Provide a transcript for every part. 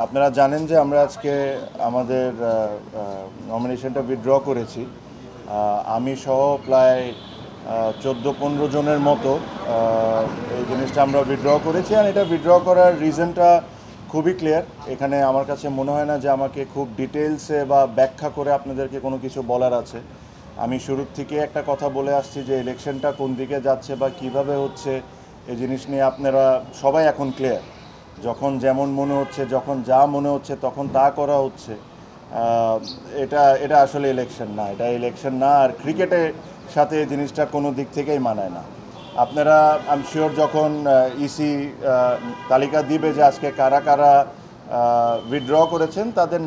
আপনারা জানেন যে আমরা আজকে আমাদের নমিনেশনটা উইথড্র করেছি। আমি সহ প্রায় 14-15 জনের মতো এই জিনিসটা আমরা উইথড্র করেছি। আর এটা উইথড্র করার রিজনটা খুবই ক্লিয়ার। এখানে আমার কাছে মনে হয় না যে আমাকে খুব ডিটেলসে বা ব্যাখ্যা করে আপনাদেরকে কোনো কিছু বলার আছে। আমি শুরুর থেকে একটা কথা বলে আসছি যে ইলেকশনটা কোন দিকে যাচ্ছে বা কিভাবে হচ্ছে এই জিনিস নিয়ে আপনারা সবাই এখন ক্লিয়ার। যখন যেমন মনে হচ্ছে, যখন যা মনে হচ্ছে তখন তা করা হচ্ছে। এটা এটা আসলে ইলেকশন না, এটা ইলেকশন না। আর ক্রিকেটের সাথে এই জিনিসটা কোনো দিক থেকেই মানায় না। আপনারা আমি শিওর যখন ইসি তালিকা দিবে যে আজকে কারা কারা উইথড্র করেছেন, তাদের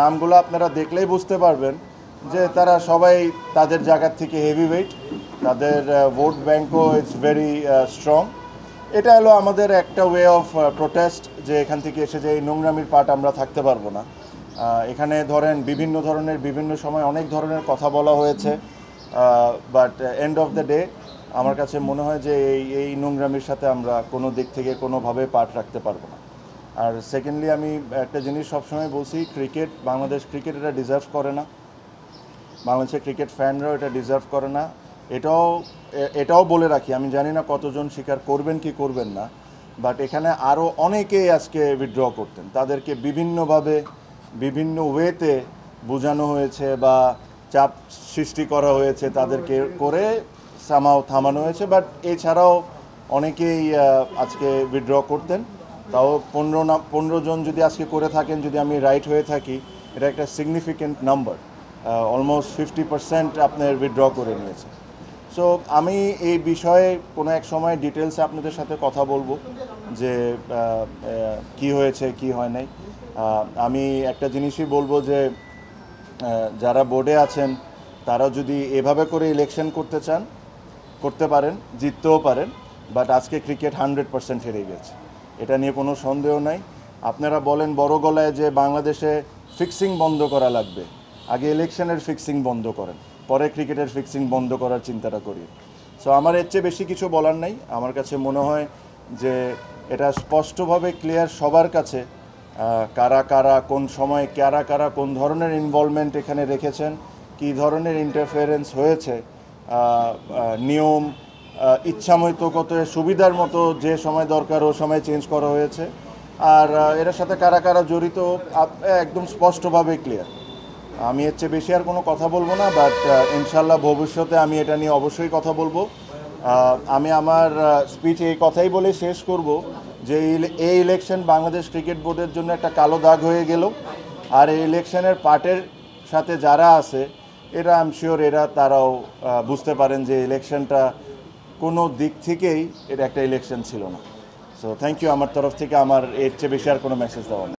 নামগুলো আপনারা দেখলেই বুঝতে পারবেন যে তারা সবাই তাদের জায়গার থেকে হেভি ওয়েট, তাদের ভোট ব্যাঙ্কও ইটস ভেরি স্ট্রং। এটা হলো আমাদের একটা ওয়ে অফ প্রোটেস্ট, যে এখান থেকে এসে যে এই নোংরামির পার্ট আমরা থাকতে পারবো না। এখানে ধরেন বিভিন্ন ধরনের বিভিন্ন সময় অনেক ধরনের কথা বলা হয়েছে, but end of the day আমার কাছে মনে হয় যে এই নোংরামির সাথে আমরা কোনো দিক থেকে কোনোভাবে পার্ট রাখতে পারবো না। আর সেকেন্ডলি আমি একটা জিনিস সবসময় বলছি, ক্রিকেট, বাংলাদেশ ক্রিকেট এটা ডিজার্ভ করে না, বাংলাদেশের ক্রিকেট ফ্যানরাও এটা ডিজার্ভ করে না। এটাও বলে রাখি, আমি জানি না কতজন স্বীকার করবেন কি করবেন না, বাট এখানে আরও অনেকেই আজকে উইথড্র করতেন। তাদেরকে বিভিন্নভাবে বিভিন্ন ওয়েতে বোঝানো হয়েছে বা চাপ সৃষ্টি করা হয়েছে, তাদেরকে করে থামানো হয়েছে। বাট এছাড়াও অনেকেই আজকে উইথড্র করতেন। তাও 15 জন যদি আজকে করে থাকেন, যদি আমি রাইট হয়ে থাকি, এটা একটা সিগনিফিক্যান্ট নাম্বার। অলমোস্ট 50% আপনার উইথড্র করে নিয়েছে। সো আমি এই বিষয়ে কোনো এক সময় ডিটেলসে আপনাদের সাথে কথা বলবো যে কি হয়েছে কি হয় নাই। আমি একটা জিনিসই বলবো যে যারা বোর্ডে আছেন তারা যদি এভাবে করে ইলেকশন করতে চান, করতে পারেন, জিততেও পারেন। বাট আজকে ক্রিকেট 100% হেরে গেছে, এটা নিয়ে কোনো সন্দেহ নাই। আপনারা বলেন বড় গলায় যে বাংলাদেশে ফিক্সিং বন্ধ করা লাগবে, আগে ইলেকশনের ফিক্সিং বন্ধ করেন, পরে ক্রিকেটের ফিক্সিং বন্ধ করার চিন্তাটা করি। সো আমার এর চেয়ে বেশি কিছু বলার নাই। আমার কাছে মনে হয় যে এটা স্পষ্টভাবে ক্লিয়ার সবার কাছে, কারা কারা কোন সময় কারা কারা কোন ধরনের ইনভলভমেন্ট এখানে রেখেছেন, কী ধরনের ইন্টারফারেন্স হয়েছে। নিয়ম ইচ্ছামতো কত সুবিধার মতো যে সময় দরকার ও সময় চেঞ্জ করা হয়েছে। আর এর সাথে কারা কারা জড়িত একদম স্পষ্টভাবে ক্লিয়ার। আমি এর চেয়ে বেশি আর কোনো কথা বলবো না, বাট ইনশাল্লাহ ভবিষ্যতে আমি এটা নিয়ে অবশ্যই কথা বলবো। আমি আমার স্পিচ এই কথাই বলে শেষ করব যে এই ইলেকশন বাংলাদেশ ক্রিকেট বোর্ডের জন্য একটা কালো দাগ হয়ে গেল। আর এই ইলেকশনের পার্টের সাথে যারা আছে এরা আই এম শিওর তারাও বুঝতে পারেন যে ইলেকশনটা কোনো দিক থেকেই এটা একটা ইলেকশন ছিল না। So thank you. আমার তরফ থেকে আমার এর চেয়ে বেশি আর কোনো মেসেজ দেওয়া নেই।